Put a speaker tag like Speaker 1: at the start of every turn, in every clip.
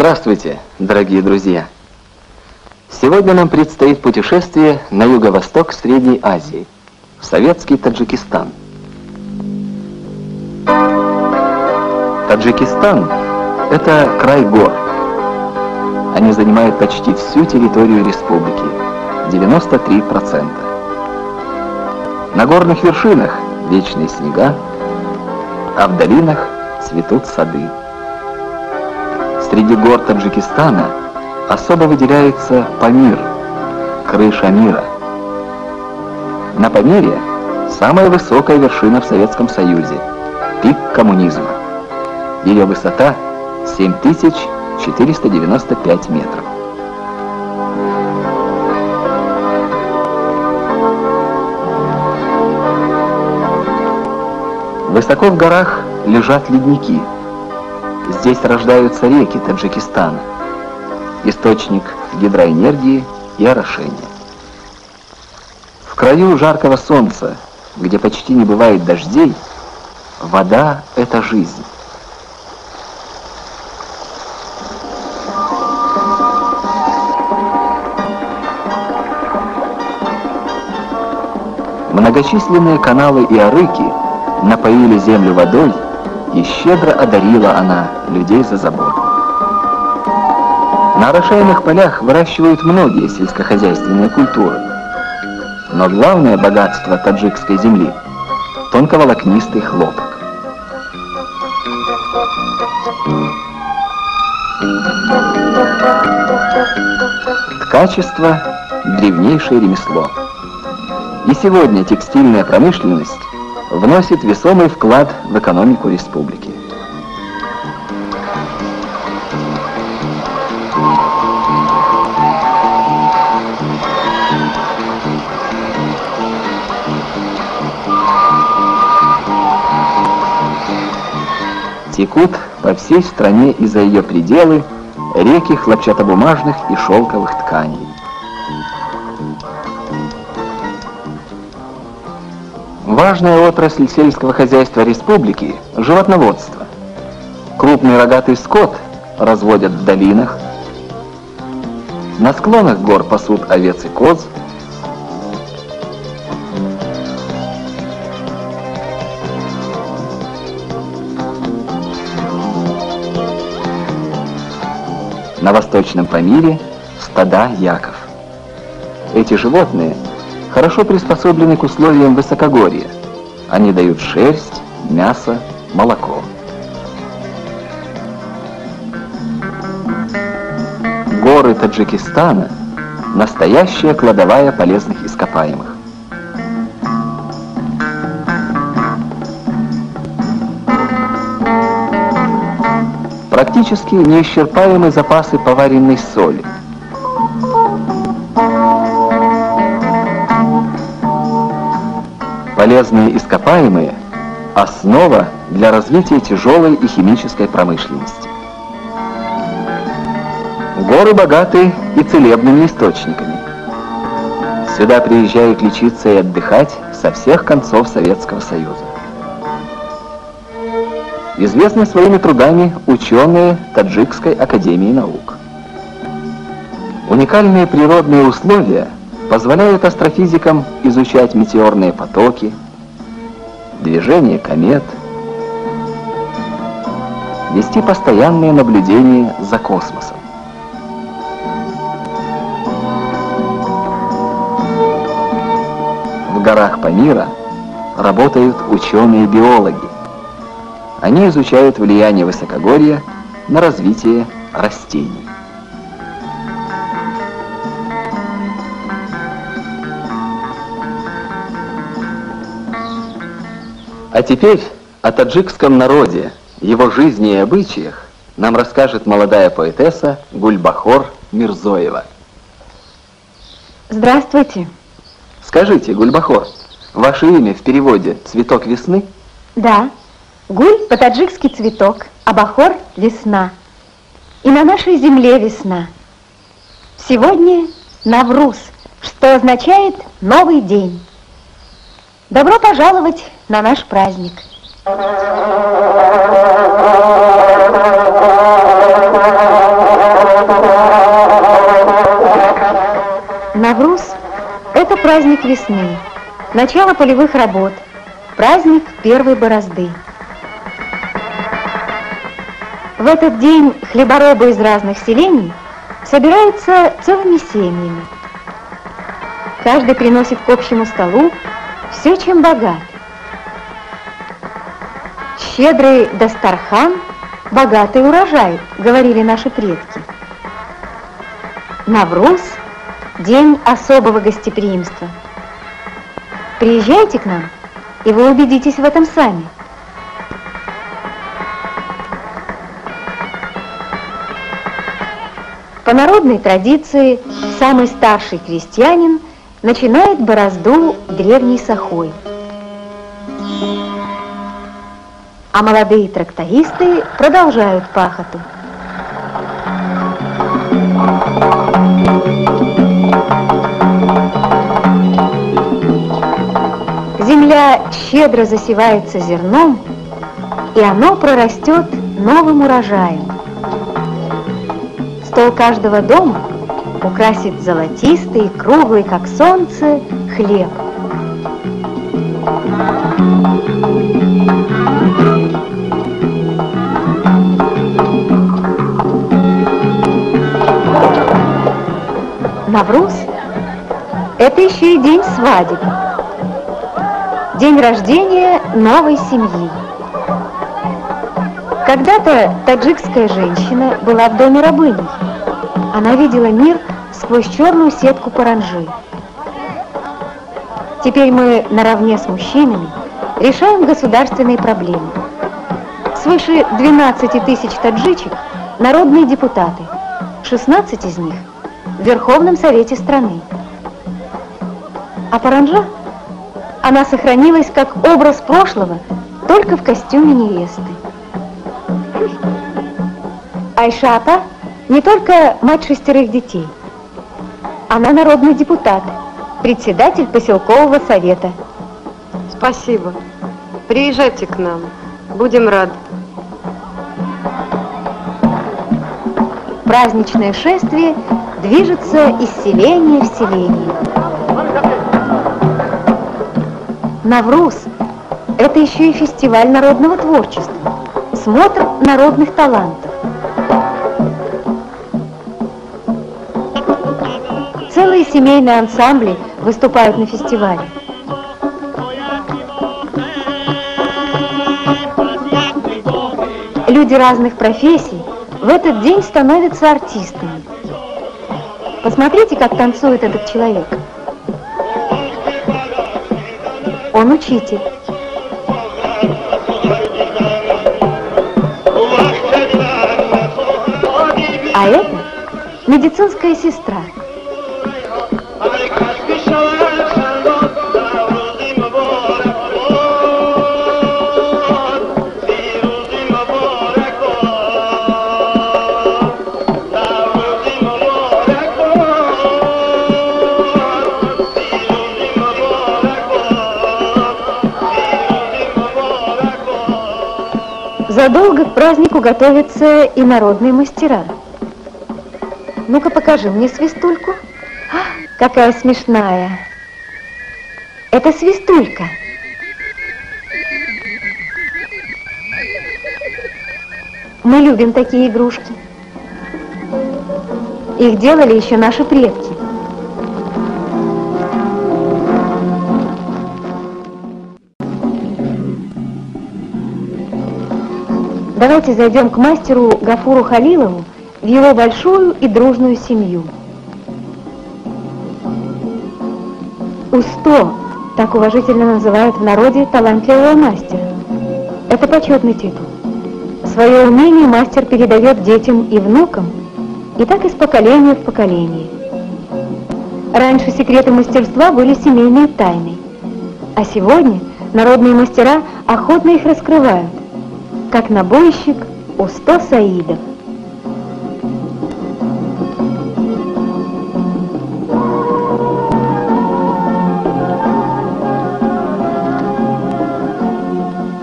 Speaker 1: Здравствуйте, дорогие друзья! Сегодня нам предстоит путешествие на юго-восток Средней Азии, в советский Таджикистан. Таджикистан – это край гор. Они занимают почти всю территорию республики – 93%. На горных вершинах вечные снега, а в долинах цветут сады. Среди гор Таджикистана особо выделяется Памир, крыша мира. На Памире самая высокая вершина в Советском Союзе, пик коммунизма. Ее высота 7495 метров. Высоко в горах лежат ледники. Здесь рождаются реки Таджикистана, источник гидроэнергии и орошения. В краю жаркого солнца, где почти не бывает дождей, вода – это жизнь. Многочисленные каналы и арыки напоили землю водой, и щедро одарила она людей за заботу. На орошаемых полях выращивают многие сельскохозяйственные культуры. Но главное богатство таджикской земли – тонковолокнистый хлопок. Ткачество – древнейшее ремесло. И сегодня текстильная промышленность вносит весомый вклад в экономику республики. Текут по всей стране и за ее пределы реки хлопчатобумажных и шелковых тканей. Важная отрасль сельского хозяйства республики – животноводство. Крупный рогатый скот разводят в долинах, на склонах гор пасут овец и коз, на Восточном Памире – стада яков. Эти животные хорошо приспособлены к условиям высокогорья. Они дают шерсть, мясо, молоко. Горы Таджикистана – настоящая кладовая полезных ископаемых. Практически неисчерпаемы запасы поваренной соли. Полезные ископаемые – основа для развития тяжелой и химической промышленности. Горы богаты и целебными источниками. Сюда приезжают лечиться и отдыхать со всех концов Советского Союза. Известны своими трудами ученые Таджикской академии наук. Уникальные природные условия позволяют астрофизикам изучать метеорные потоки, движение комет, вести постоянные наблюдения за космосом. В горах Памира работают ученые-биологи. Они изучают влияние высокогорья на развитие растений. А теперь о таджикском народе, его жизни и обычаях нам расскажет молодая поэтесса Гульбахор Мирзоева.
Speaker 2: Здравствуйте.
Speaker 1: Скажите, Гульбахор, ваше имя в переводе «Цветок весны»?
Speaker 2: Да. Гуль по-таджикски цветок, а бахор – весна. И на нашей земле весна. Сегодня Навруз, что означает «новый день». Добро пожаловать на наш праздник. Навруз – это праздник весны, начало полевых работ, праздник первой борозды. В этот день хлеборобы из разных селений собираются целыми семьями. Каждый приносит к общему столу все, чем богат. «Щедрый дастархан, богатый урожай», говорили наши предки. Навруз – день особого гостеприимства. Приезжайте к нам, и вы убедитесь в этом сами. По народной традиции, самый старший крестьянин начинает борозду древней сахой. А молодые трактористы продолжают пахоту. Земля щедро засевается зерном, и оно прорастет новым урожаем. Стол каждого дома украсит золотистый, круглый, как солнце, хлеб. Навруз – это еще и день свадеб, день рождения новой семьи. Когда-то таджикская женщина была в доме рабыней. Она видела мир сквозь черную сетку паранджи. Теперь мы наравне с мужчинами решаем государственные проблемы. Свыше 12 тысяч таджичек – народные депутаты, 16 из них – в Верховном Совете страны. А паранджа, она сохранилась как образ прошлого, только в костюме невесты. Айша Апа не только мать 6 детей. Она народный депутат, председатель поселкового совета.
Speaker 3: Спасибо. Приезжайте к нам. Будем рады.
Speaker 2: Праздничное шествие движется из селения в селение. Навруз – это еще и фестиваль народного творчества, смотр народных талантов. Целые семейные ансамбли выступают на фестивале. Люди разных профессий в этот день становятся артистами. Посмотрите, как танцует этот человек. Он учитель. А это медицинская сестра. Задолго к празднику готовятся и народные мастера. Ну-ка, покажи мне свистульку. Какая смешная. Это свистулька. Мы любим такие игрушки. Их делали еще наши предки. Давайте зайдем к мастеру Гафуру Халилову в его большую и дружную семью. Усто, так уважительно называют в народе талантливого мастера. Это почетный титул. Свое умение мастер передает детям и внукам, и так из поколения в поколение. Раньше секреты мастерства были семейной тайной, а сегодня народные мастера охотно их раскрывают, как набойщик Усто Саидов.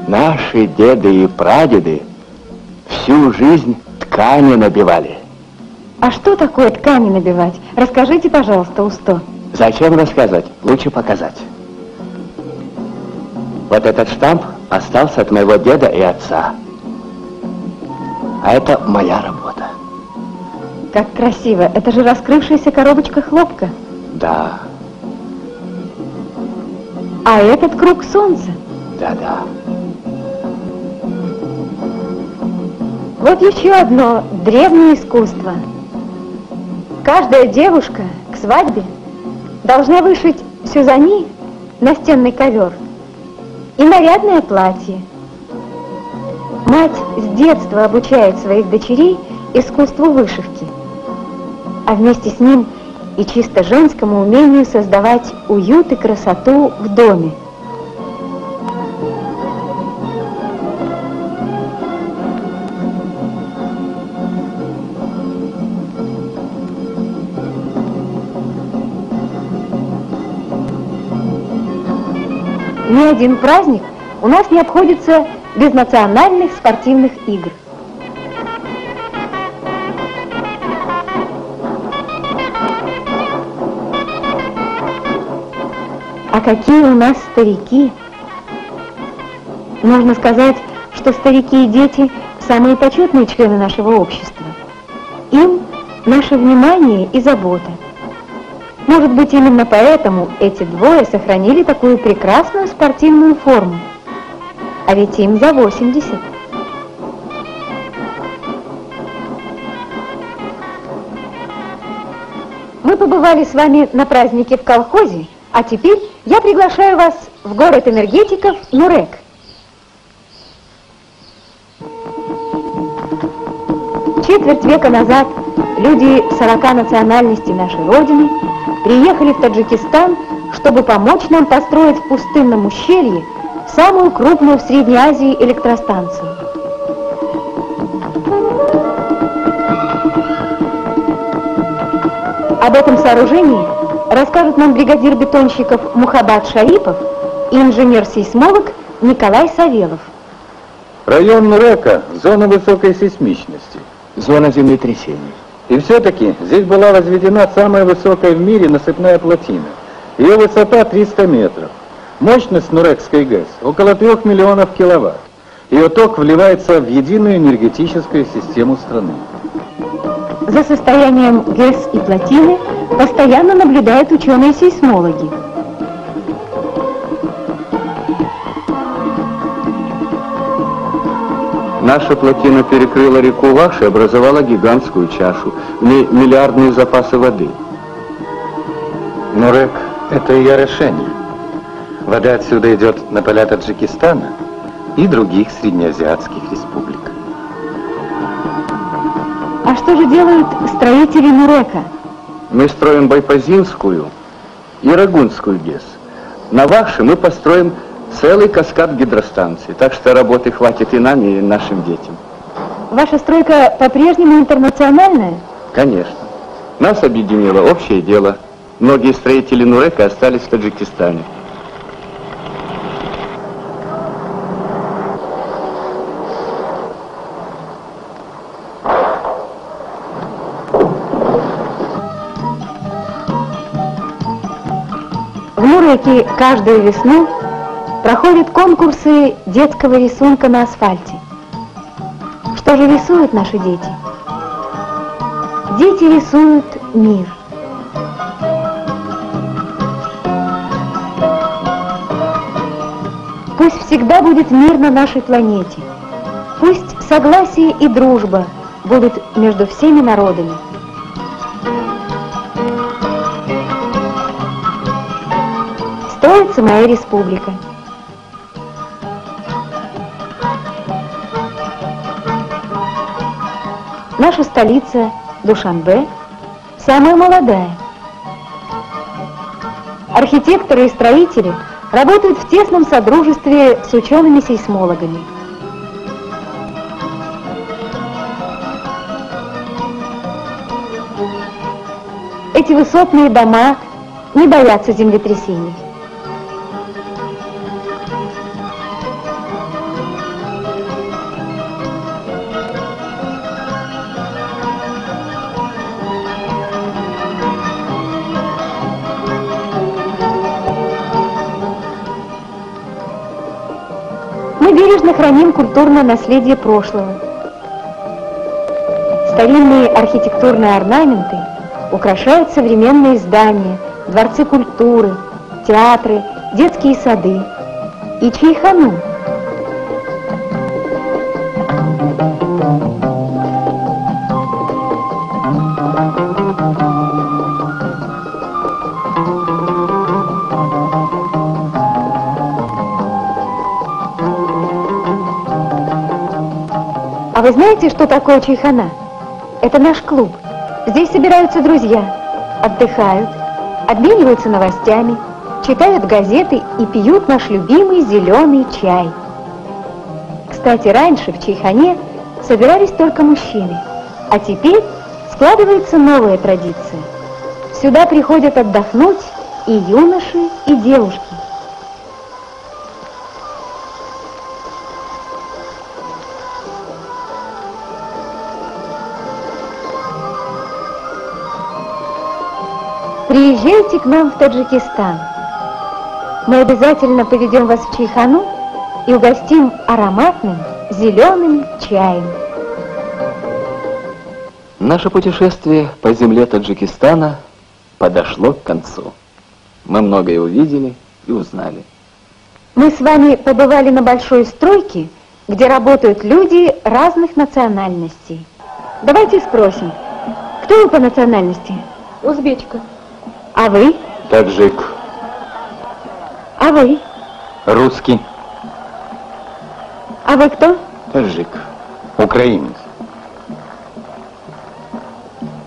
Speaker 1: Наши деды и прадеды всю жизнь ткани набивали.
Speaker 2: А что такое ткани набивать? Расскажите, пожалуйста, Усто.
Speaker 4: Зачем рассказывать? Лучше показать. Вот этот штамп остался от моего деда и отца. А это моя работа.
Speaker 2: Как красиво. Это же раскрывшаяся коробочка хлопка.
Speaker 4: Да.
Speaker 2: А этот круг солнца.
Speaker 4: Да-да.
Speaker 2: Вот еще одно древнее искусство. Каждая девушка к свадьбе должна вышить сюзани, настенный ковер, и нарядное платье. Мать с детства обучает своих дочерей искусству вышивки, а вместе с ним и чисто женскому умению создавать уют и красоту в доме. Ни один праздник у нас не обходится без национальных спортивных игр. А какие у нас старики! Нужно сказать, что старики и дети – самые почетные члены нашего общества. Им наше внимание и забота. Может быть, именно поэтому эти двое сохранили такую прекрасную спортивную форму. А ведь им за 80. Мы побывали с вами на празднике в колхозе, а теперь я приглашаю вас в город энергетиков Нурек. Четверть века назад люди 40 национальностей нашей Родины приехали в Таджикистан, чтобы помочь нам построить в пустынном ущелье самую крупную в Средней Азии электростанцию. Об этом сооружении расскажут нам бригадир бетонщиков Мухаббат Шарипов и инженер-сейсмолог Николай Савелов.
Speaker 5: Район Нурека – зона высокой сейсмичности.
Speaker 4: Зона землетрясений.
Speaker 5: И все-таки здесь была возведена самая высокая в мире насыпная плотина. Ее высота 300 метров. Мощность Нурекской ГЭС около 3 миллионов киловатт. Ее ток вливается в единую энергетическую систему страны.
Speaker 2: За состоянием ГЭС и плотины постоянно наблюдают ученые-сейсмологи.
Speaker 6: Наша плотина перекрыла реку Ваш и образовала гигантскую чашу. В ней миллиардные запасы воды.
Speaker 5: Нурек – это ее решение. Вода отсюда идет на поля Таджикистана и других среднеазиатских республик.
Speaker 2: А что же делают строители Нурека?
Speaker 6: Мы строим Байпазинскую и Рагунскую ГЭС. На Ваше мы построим целый каскад гидростанций, так что работы хватит и нам, и нашим детям.
Speaker 2: Ваша стройка по-прежнему интернациональная?
Speaker 6: Конечно. Нас объединило общее дело. Многие строители Нурека остались в Таджикистане.
Speaker 2: В Нуреке каждую весну проходят конкурсы детского рисунка на асфальте. Что же рисуют наши дети? Дети рисуют мир. Пусть всегда будет мир на нашей планете. Пусть согласие и дружба будут между всеми народами. Строится моя республика. Наша столица Душанбе самая молодая. Архитекторы и строители работают в тесном содружестве с учеными-сейсмологами. Эти высотные дома не боятся землетрясений. Мы бережно храним культурное наследие прошлого. Старинные архитектурные орнаменты украшают современные здания, дворцы культуры, театры, детские сады и чайхану. А вы знаете, что такое чайхана? Это наш клуб. Здесь собираются друзья, отдыхают, обмениваются новостями, читают газеты и пьют наш любимый зеленый чай. Кстати, раньше в чайхане собирались только мужчины, а теперь складывается новая традиция. Сюда приходят отдохнуть и юноши, и девушки. Приезжайте к нам в Таджикистан. Мы обязательно поведем вас в чайхану и угостим ароматным зеленым чаем.
Speaker 1: Наше путешествие по земле Таджикистана подошло к концу. Мы многое увидели и узнали.
Speaker 2: Мы с вами побывали на большой стройке, где работают люди разных национальностей. Давайте спросим, кто вы по национальности?
Speaker 3: Узбечка.
Speaker 2: А вы?
Speaker 5: Таджик.
Speaker 2: А вы?
Speaker 5: Русский.
Speaker 2: А вы кто?
Speaker 5: Таджик. Украинец.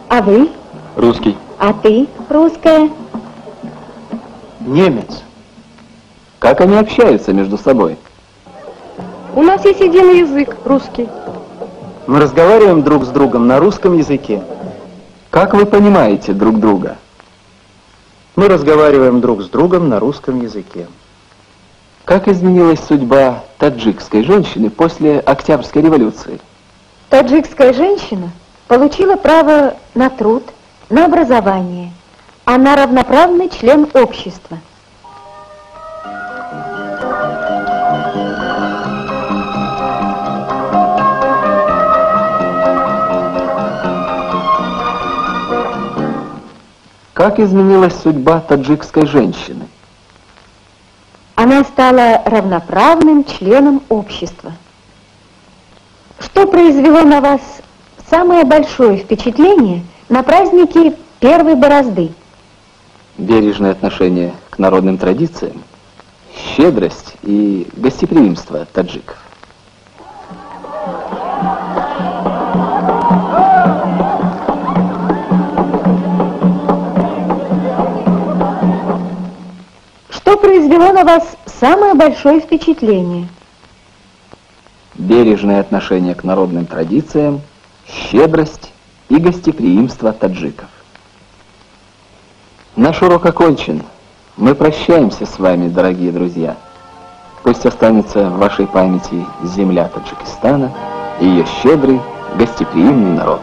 Speaker 2: А вы?
Speaker 5: Русский.
Speaker 2: А ты, русская?
Speaker 5: Немец.
Speaker 1: Как они общаются между собой?
Speaker 3: У нас есть единый язык, русский.
Speaker 5: Мы разговариваем друг с другом на русском языке.
Speaker 1: Как вы понимаете друг друга?
Speaker 5: Мы разговариваем друг с другом на русском языке.
Speaker 1: Как изменилась судьба таджикской женщины после Октябрьской революции?
Speaker 2: Таджикская женщина получила право на труд, на образование. Она равноправный член общества.
Speaker 1: Как изменилась судьба таджикской женщины?
Speaker 2: Она стала равноправным членом общества. Что произвело на вас самое большое впечатление на празднике первой борозды?
Speaker 1: Бережное отношение к народным традициям, щедрость и гостеприимство таджиков.
Speaker 2: Что произвело на вас самое большое впечатление?
Speaker 1: Бережное отношение к народным традициям, щедрость и гостеприимство таджиков. Наш урок окончен. Мы прощаемся с вами, дорогие друзья. Пусть останется в вашей памяти земля Таджикистана и ее щедрый, гостеприимный народ.